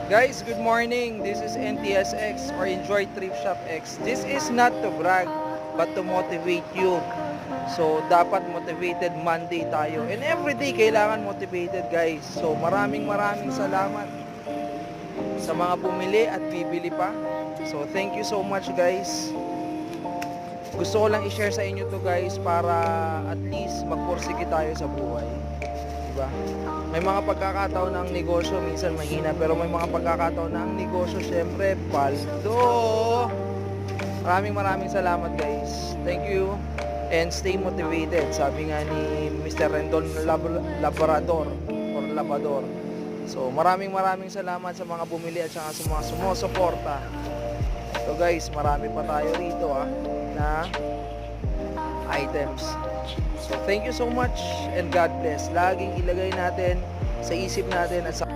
Guys, good morning. This is NTSX or Enjoy Trip Shop X. This is not to brag, but to motivate you. So, dapat motivated Monday tayo. And everyday, kailangan motivated, guys. So, maraming salamat sa mga bumili at bibili pa. So, thank you so much, guys. Gusto ko lang i-share sa inyo to, guys, para at least magpursige tayo sa buhay. Diba? May mga pagkakataon na ang negosyo minsan mahina, pero may mga pagkakataon na ang negosyo syempre paldo. Maraming salamat, guys. Thank you and stay motivated. Sabi nga ni Mr. Rendon Labrador or Labador. So maraming salamat sa mga bumili at saka sa mga sumusuporta. So guys, marami pa tayo rito na items. So thank you so much and God bless. Laging ilagay natin sa isip natin at sa